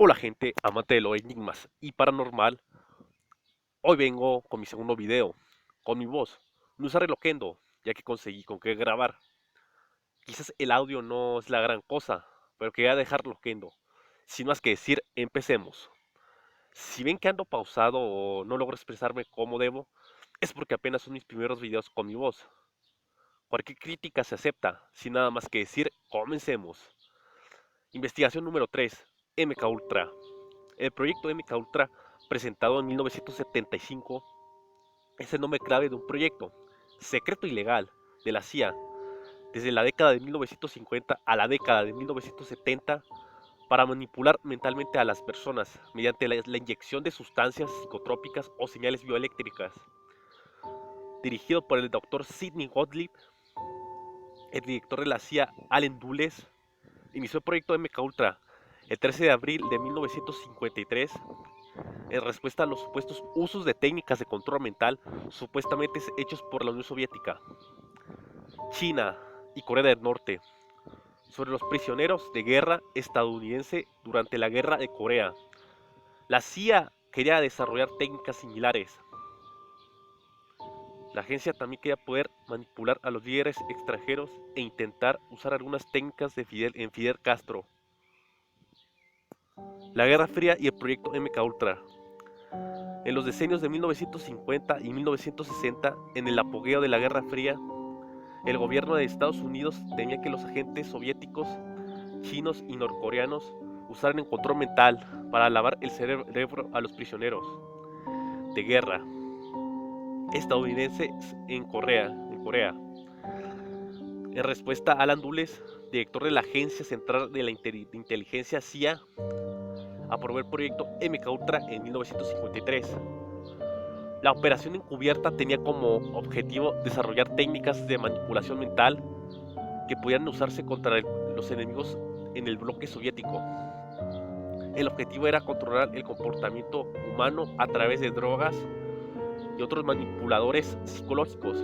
Hola gente, amante de los enigmas y paranormal. Hoy vengo con mi segundo video, con mi voz. No usaré Loquendo, ya que conseguí con qué grabar. Quizás el audio no es la gran cosa, pero quería dejar Loquendo. Sin más que decir, empecemos. Si ven que ando pausado o no logro expresarme como debo, es porque apenas son mis primeros videos con mi voz. Cualquier crítica se acepta, sin nada más que decir, comencemos. Investigación número 3, MK Ultra. El proyecto MK Ultra, presentado en 1975, es el nombre clave de un proyecto secreto y legal de la CIA desde la década de 1950 a la década de 1970 para manipular mentalmente a las personas mediante la inyección de sustancias psicotrópicas o señales bioeléctricas. Dirigido por el doctor Sidney Gottlieb, el director de la CIA Allen Dulles inició el proyecto MK Ultra el 13 de abril de 1953 en respuesta a los supuestos usos de técnicas de control mental supuestamente hechos por la Unión Soviética, China y Corea del Norte sobre los prisioneros de guerra estadounidense durante la Guerra de Corea. La CIA quería desarrollar técnicas similares. La agencia también quería poder manipular a los líderes extranjeros e intentar usar algunas técnicas de Fidel Castro. La Guerra Fría y el proyecto MK Ultra. En los decenios de 1950 y 1960, en el apogeo de la Guerra Fría, el gobierno de Estados Unidos temía que los agentes soviéticos, chinos y norcoreanos usaran el control mental para lavar el cerebro a los prisioneros de guerra estadounidenses en Corea. En respuesta, Alan Dulles, director de la Agencia Central de la Inteligencia CIA, aprobó el proyecto MK Ultra en 1953. La operación encubierta tenía como objetivo desarrollar técnicas de manipulación mental que podían usarse contra los enemigos en el bloque soviético. El objetivo era controlar el comportamiento humano a través de drogas y otros manipuladores psicológicos.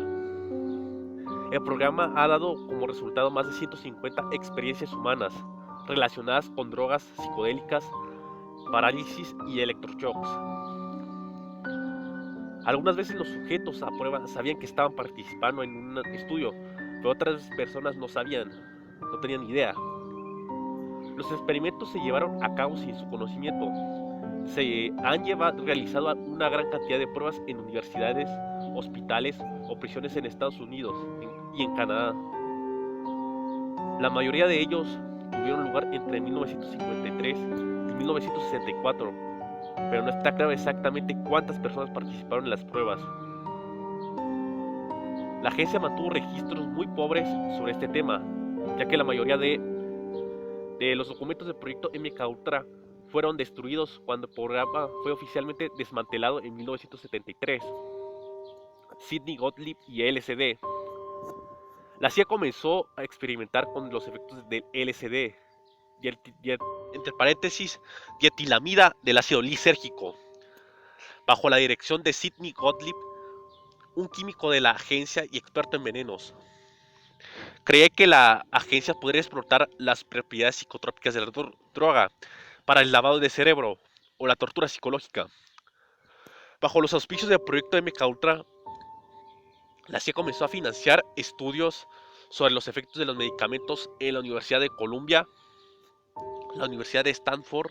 El programa ha dado como resultado más de 150 experiencias humanas relacionadas con drogas psicodélicas, parálisis y electroshocks. Algunas veces los sujetos a prueba sabían que estaban participando en un estudio, pero otras personas no sabían, no tenían idea. Los experimentos se llevaron a cabo sin su conocimiento. Se han realizado una gran cantidad de pruebas en universidades, hospitales o prisiones en Estados Unidos y en Canadá. La mayoría de ellos tuvieron lugar entre 1953 y 1964, pero no está claro exactamente cuántas personas participaron en las pruebas. La agencia mantuvo registros muy pobres sobre este tema, ya que la mayoría de los documentos del proyecto MK Ultra fueron destruidos cuando el programa fue oficialmente desmantelado en 1973. Sidney Gottlieb y LSD. La CIA comenzó a experimentar con los efectos del LSD, entre paréntesis, dietilamida del ácido lisérgico, bajo la dirección de Sidney Gottlieb, un químico de la agencia y experto en venenos. Creía que la agencia podría explotar las propiedades psicotrópicas de la droga para el lavado de cerebro o la tortura psicológica. Bajo los auspicios del proyecto MK Ultra, la CIA comenzó a financiar estudios sobre los efectos de los medicamentos en la Universidad de Columbia, la Universidad de Stanford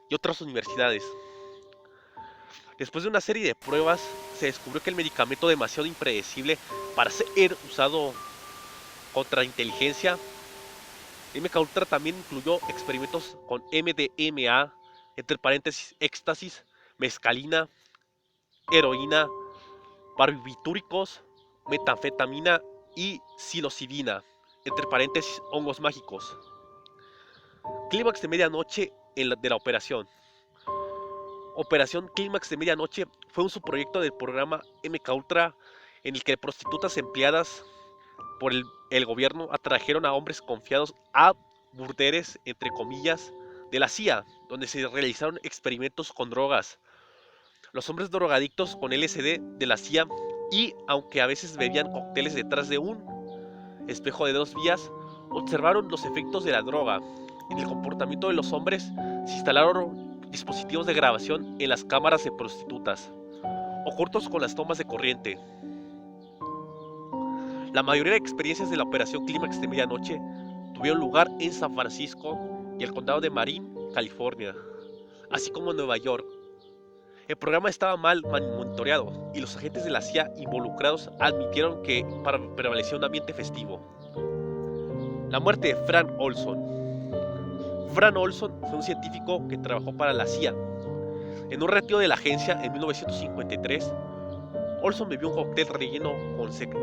y otras universidades. Después de una serie de pruebas, se descubrió que el medicamento demasiado impredecible para ser usado contra inteligencia, MK Ultra también incluyó experimentos con MDMA, entre paréntesis éxtasis, mescalina, heroína, barbitúricos, metanfetamina y psilocibina, entre paréntesis hongos mágicos. Clímax de medianoche de la operación. Operación Clímax de Medianoche fue un subproyecto del programa MK Ultra en el que prostitutas empleadas por el gobierno atrajeron a hombres confiados a burdeles, entre comillas, de la CIA, donde se realizaron experimentos con drogas. Los hombres drogadictos con LSD de la CIA y, aunque a veces bebían cócteles detrás de un espejo de dos vías, observaron los efectos de la droga. en el comportamiento de los hombres, se instalaron dispositivos de grabación en las cámaras de prostitutas, ocultos con las tomas de corriente. La mayoría de experiencias de la Operación Clímax de Medianoche tuvieron lugar en San Francisco y el condado de Marin, California, así como en Nueva York. El programa estaba mal monitoreado y los agentes de la CIA involucrados admitieron que prevalecía un ambiente festivo. La muerte de Frank Olson. Frank Olson fue un científico que trabajó para la CIA. En un retiro de la agencia en 1953, Olson bebió un cóctel relleno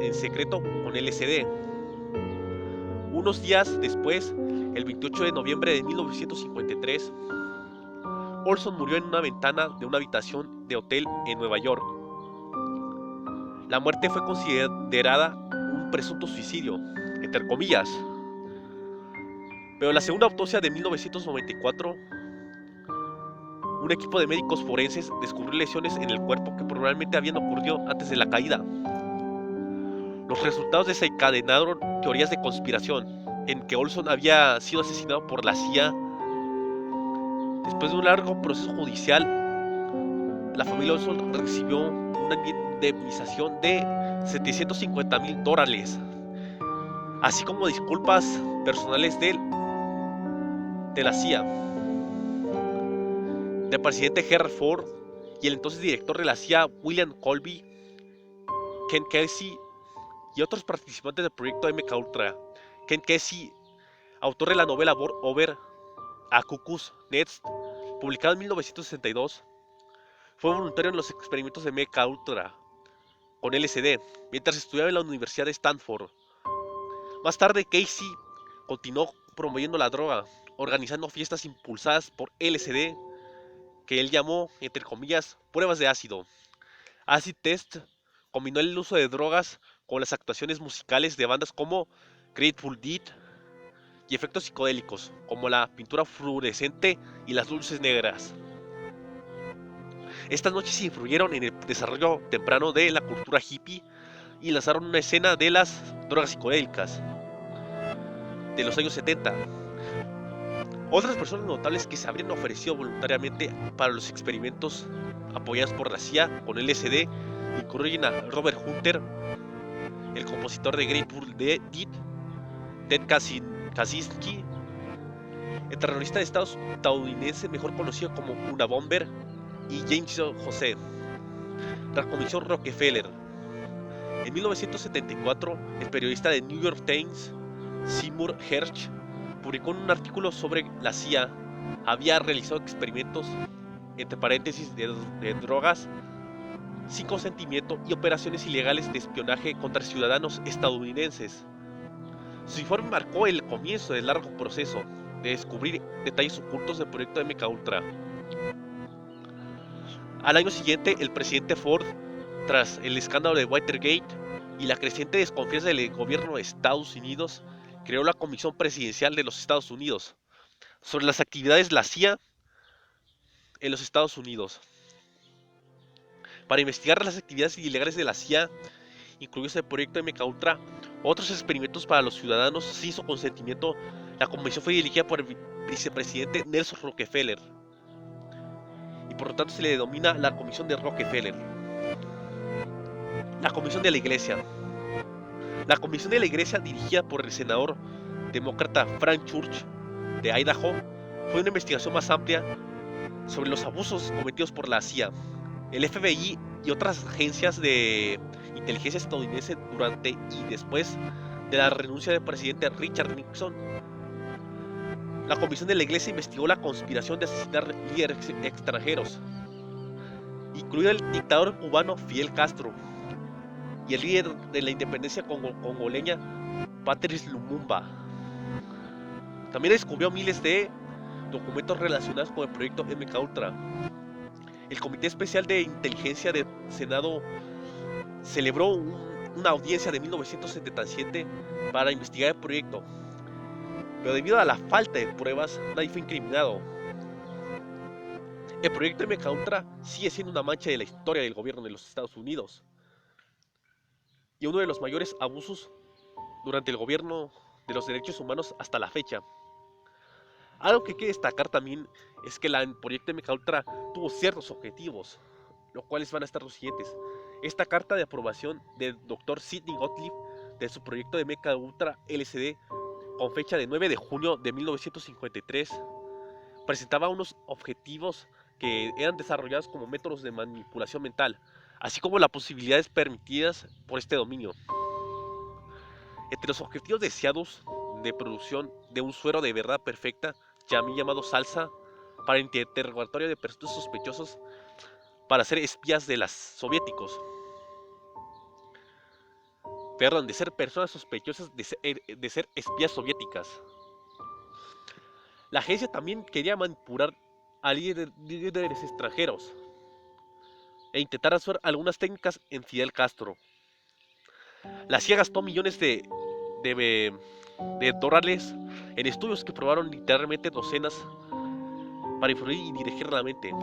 en secreto con LSD. Unos días después, el 28 de noviembre de 1953, Olson murió en una ventana de una habitación de hotel en Nueva York. La muerte fue considerada un presunto suicidio, entre comillas. Pero en la segunda autopsia de 1994, un equipo de médicos forenses descubrió lesiones en el cuerpo que probablemente habían ocurrido antes de la caída. Los resultados desencadenaron teorías de conspiración, en que Olson había sido asesinado por la CIA. Después de un largo proceso judicial, la familia Olson recibió una indemnización de $750,000, así como disculpas personales de la CIA, del presidente Gerald Ford y el entonces director de la CIA William Colby, Ken Kesey y otros participantes del proyecto MKUltra. Ken Kesey, autor de la novela Over a Cuckoo's Nest, publicada en 1962, fue voluntario en los experimentos de MKUltra con LSD mientras estudiaba en la Universidad de Stanford. Más tarde, Kesey continuó promoviendo la droga, organizando fiestas impulsadas por LSD que él llamó, entre comillas, pruebas de ácido. Acid Test combinó el uso de drogas con las actuaciones musicales de bandas como Grateful Dead y efectos psicodélicos, como la pintura fluorescente y las luces negras. Estas noches influyeron en el desarrollo temprano de la cultura hippie y lanzaron una escena de las drogas psicodélicas de los años 70. Otras personas notables que se habrían ofrecido voluntariamente para los experimentos apoyados por la CIA con LSD incluyen a Robert Hunter, el compositor de Grateful Dead, Ted Kaczynski, el terrorista estadounidense mejor conocido como Unabomber, y James Joseph. La Comisión Rockefeller. En 1974, el periodista de New York Times, Seymour Hersh, publicó un artículo sobre la CIA había realizado experimentos, entre paréntesis, de drogas sin consentimiento y operaciones ilegales de espionaje contra ciudadanos estadounidenses. Su informe marcó el comienzo del largo proceso de descubrir detalles ocultos del proyecto MKUltra. Al año siguiente, el presidente Ford, tras el escándalo de Watergate y la creciente desconfianza del gobierno de Estados Unidos, creó la Comisión Presidencial de los Estados Unidos sobre las actividades de la CIA en los Estados Unidos. Para investigar las actividades ilegales de la CIA, incluidos el proyecto MKUltra, otros experimentos para los ciudadanos sin su consentimiento, la comisión fue dirigida por el vicepresidente Nelson Rockefeller, y por lo tanto se le denomina la Comisión de Rockefeller. La Comisión de la Iglesia. La Comisión de la Iglesia, dirigida por el senador demócrata Frank Church de Idaho, fue una investigación más amplia sobre los abusos cometidos por la CIA, el FBI y otras agencias de inteligencia estadounidense durante y después de la renuncia del presidente Richard Nixon. La Comisión de la Iglesia investigó la conspiración de asesinar líderes extranjeros, incluido el dictador cubano Fidel Castro y el líder de la independencia congoleña Patrice Lumumba. También descubrió miles de documentos relacionados con el proyecto MKUltra. El Comité Especial de Inteligencia del Senado celebró una audiencia de 1977 para investigar el proyecto, pero debido a la falta de pruebas, nadie fue incriminado. El proyecto MKUltra sigue siendo una mancha de la historia del gobierno de los Estados Unidos y uno de los mayores abusos durante el gobierno de los derechos humanos hasta la fecha. Algo que hay que destacar también es que el proyecto MK Ultra tuvo ciertos objetivos, los cuales van a estar los siguientes. Esta carta de aprobación del Dr. Sidney Gottlieb de su proyecto de MK Ultra LCD con fecha de 9 de junio de 1953 presentaba unos objetivos que eran desarrollados como métodos de manipulación mental, así como las posibilidades permitidas por este dominio. Entre los objetivos deseados de producción de un suero de verdad perfecta, también llamado salsa, para interrogatorio de personas sospechosos para ser espías de los soviéticos. Perdón, de ser personas sospechosas de ser espías soviéticas. La agencia también quería manipular a líderes extranjeros e intentar hacer algunas técnicas en Fidel Castro. La CIA gastó millones de dólares en estudios que probaron literalmente docenas para influir y dirigir la mente.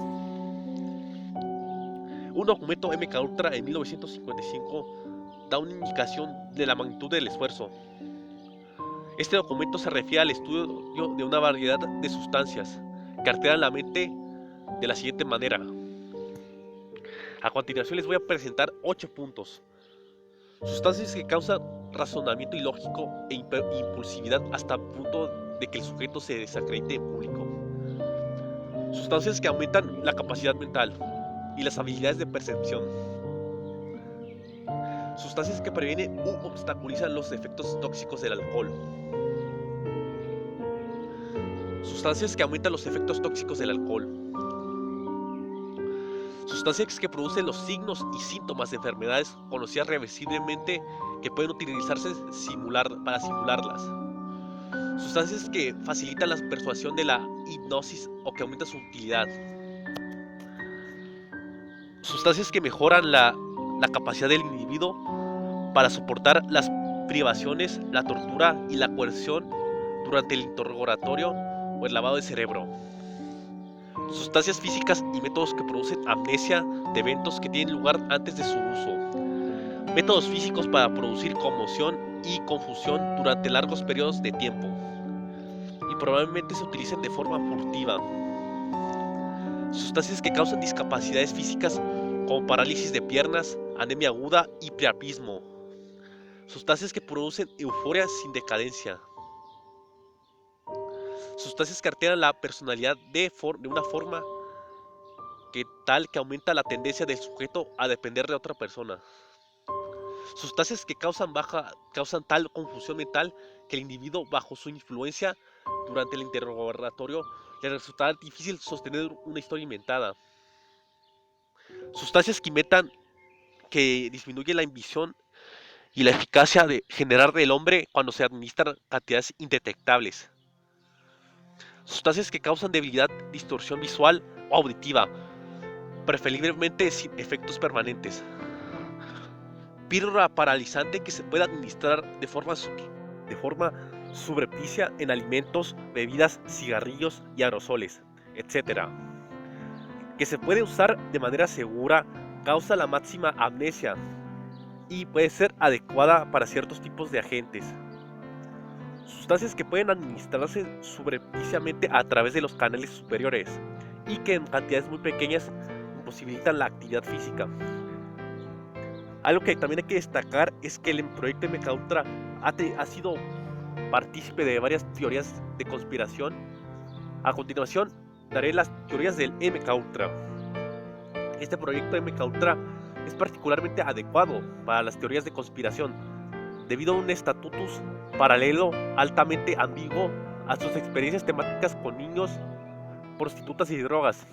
Un documento MK Ultra en 1955 da una indicación de la magnitud del esfuerzo. Este documento se refiere al estudio de una variedad de sustancias que alteran la mente de la siguiente manera. A continuación les voy a presentar 8 puntos. Sustancias que causan razonamiento ilógico e impulsividad hasta el punto de que el sujeto se desacredite en público. Sustancias que aumentan la capacidad mental y las habilidades de percepción. Sustancias que previenen u obstaculizan los efectos tóxicos del alcohol. Sustancias que aumentan los efectos tóxicos del alcohol. Sustancias que producen los signos y síntomas de enfermedades conocidas reversiblemente que pueden utilizarse para simularlas. Sustancias que facilitan la persuasión de la hipnosis o que aumentan su utilidad. Sustancias que mejoran la capacidad del individuo para soportar las privaciones, la tortura y la coerción durante el interrogatorio o el lavado de cerebro. Sustancias físicas y métodos que producen amnesia de eventos que tienen lugar antes de su uso. Métodos físicos para producir conmoción y confusión durante largos periodos de tiempo. Y probablemente se utilicen de forma furtiva. Sustancias que causan discapacidades físicas como parálisis de piernas, anemia aguda y priapismo. Sustancias que producen euforia sin decadencia. Sustancias que alteran la personalidad de una forma que aumenta la tendencia del sujeto a depender de otra persona. Sustancias que causan tal confusión mental que el individuo bajo su influencia durante el interrogatorio le resultará difícil sostener una historia inventada. Sustancias que disminuyen la ambición y la eficacia de generar del hombre cuando se administran cantidades indetectables. Sustancias que causan debilidad, distorsión visual o auditiva, preferiblemente sin efectos permanentes. Píldora paralizante que se puede administrar de forma subrepticia en alimentos, bebidas, cigarrillos y aerosoles, etc. Que se puede usar de manera segura, causa la máxima amnesia y puede ser adecuada para ciertos tipos de agentes. Sustancias que pueden administrarse subrepticiamente a través de los canales superiores y que en cantidades muy pequeñas imposibilitan la actividad física. Algo que también hay que destacar es que el proyecto MK Ultra ha sido partícipe de varias teorías de conspiración. A continuación daré las teorías del MK Ultra. Este proyecto MK Ultra es particularmente adecuado para las teorías de conspiración debido a un estatus paralelo altamente ambiguo a sus experiencias temáticas con niños, prostitutas y drogas.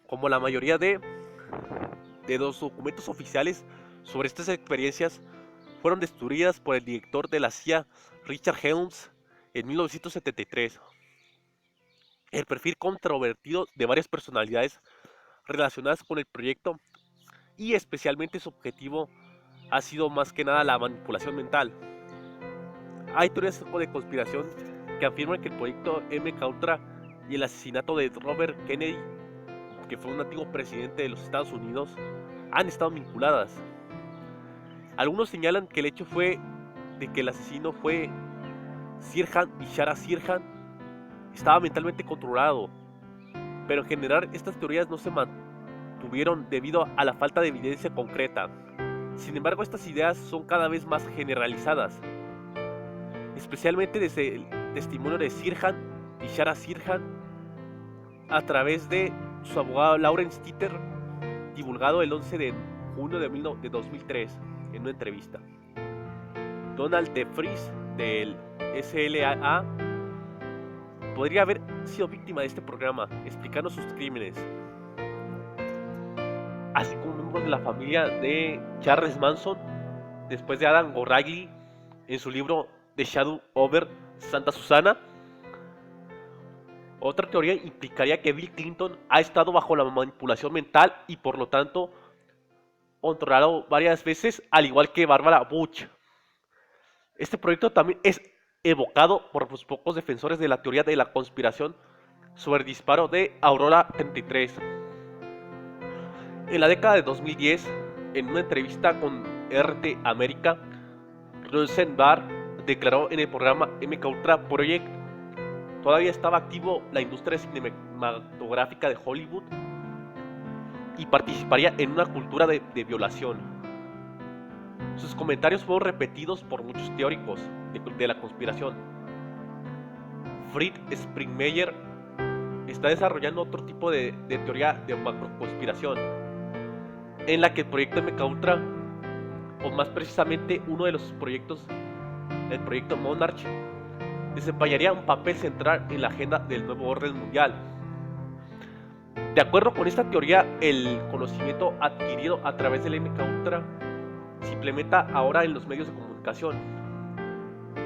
Como la mayoría de los documentos oficiales sobre estas experiencias fueron destruidas por el director de la CIA, Richard Helms, en 1973. El perfil controvertido de varias personalidades relacionadas con el proyecto y especialmente su objetivo ha sido más que nada la manipulación mental. Hay teorías de conspiración que afirman que el proyecto MK Ultra y el asesinato de Robert Kennedy, que fue un antiguo presidente de los Estados Unidos, han estado vinculadas. Algunos señalan que el hecho fue de que el asesino fue Sirhan Vishara Sirhan, estaba mentalmente controlado, pero en general estas teorías no se mantuvieron debido a la falta de evidencia concreta. Sin embargo, estas ideas son cada vez más generalizadas, especialmente desde el testimonio de Sirhan y Shara Sirhan a través de su abogado Lawrence Titter, divulgado el 11 de junio de 2003 en una entrevista. Donald de Vries del SLA podría haber sido víctima de este programa, explicando sus crímenes, así como miembros de la familia de Charles Manson, después de Adam O'Reilly en su libro The Shadow over Santa Susana. Otra teoría implicaría que Bill Clinton ha estado bajo la manipulación mental y por lo tanto controlado varias veces, al igual que Barbara Bush. Este proyecto también es evocado por los pocos defensores de la teoría de la conspiración sobre el disparo de Aurora 33. En la década de 2010, en una entrevista con RT América, Rosenberg declaró en el programa MK Ultra Project todavía estaba activo la industria cinematográfica de Hollywood y participaría en una cultura de violación. Sus comentarios fueron repetidos por muchos teóricos de la conspiración. Fritz Springmeier está desarrollando otro tipo de teoría de macroconspiración, en la que el proyecto MK Ultra, o más precisamente uno de los proyectos, el proyecto Monarch, desempeñaría un papel central en la agenda del nuevo orden mundial. De acuerdo con esta teoría, el conocimiento adquirido a través del MK Ultra se implementa ahora en los medios de comunicación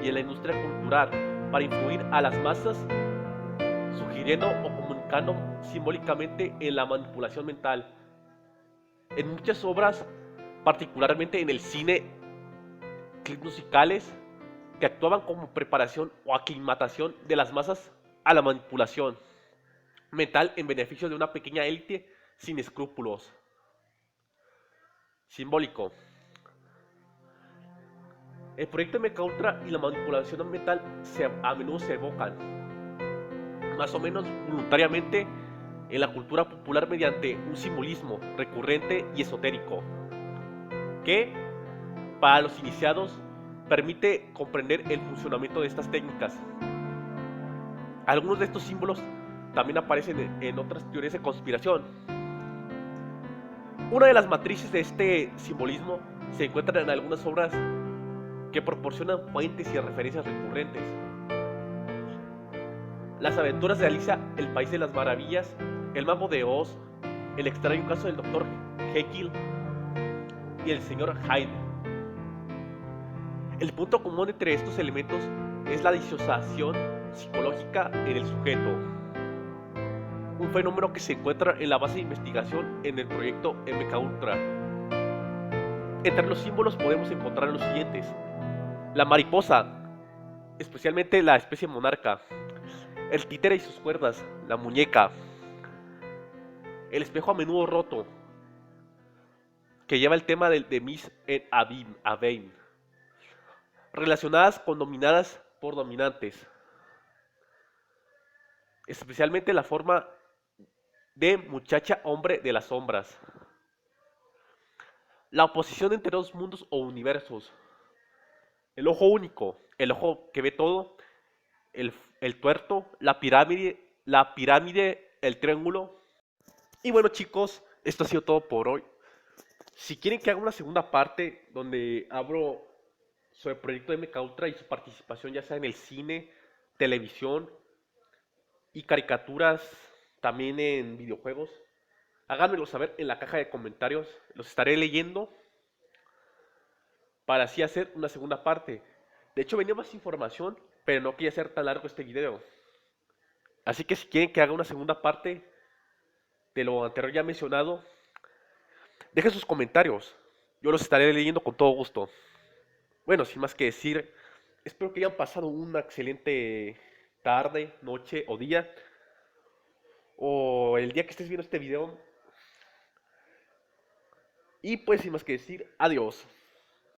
y en la industria cultural para influir a las masas, sugiriendo o comunicando simbólicamente en la manipulación mental. En muchas obras, particularmente en el cine, clips musicales que actuaban como preparación o aclimatación de las masas a la manipulación mental en beneficio de una pequeña élite sin escrúpulos. Simbólico. El proyecto MK Ultra y la manipulación mental a menudo se evocan, más o menos voluntariamente, en la cultura popular mediante un simbolismo recurrente y esotérico, que, para los iniciados, permite comprender el funcionamiento de estas técnicas. Algunos de estos símbolos también aparecen en otras teorías de conspiración. Una de las matrices de este simbolismo se encuentra en algunas obras que proporcionan fuentes y referencias recurrentes. Las aventuras de Alicia, el País de las Maravillas, El Mago de Oz, El extraño caso del Dr. Jekyll y el Sr. Hyde. El punto común entre estos elementos es la disociación psicológica en el sujeto, un fenómeno que se encuentra en la base de investigación en el proyecto MK Ultra. Entre los símbolos podemos encontrar los siguientes: la mariposa, especialmente la especie monarca; el títere y sus cuerdas, la muñeca; el espejo a menudo roto, que lleva el tema de Miss en Avein, relacionadas con dominadas por dominantes, especialmente la forma de muchacha hombre de las sombras; la oposición entre dos mundos o universos; el ojo único, el ojo que ve todo; el tuerto, la pirámide, el triángulo. Y bueno, chicos, esto ha sido todo por hoy. Si quieren que haga una segunda parte donde hablo sobre el proyecto de MK Ultra y su participación ya sea en el cine, televisión y caricaturas, también en videojuegos, háganmelo saber en la caja de comentarios, los estaré leyendo para así hacer una segunda parte. De hecho, venía más información, pero no quería hacer tan largo este video. Así que si quieren que haga una segunda parte de lo anterior ya mencionado, dejen sus comentarios, yo los estaré leyendo con todo gusto. Bueno, sin más que decir, espero que hayan pasado una excelente tarde, noche o día, o el día que estés viendo este video. Y pues sin más que decir, adiós.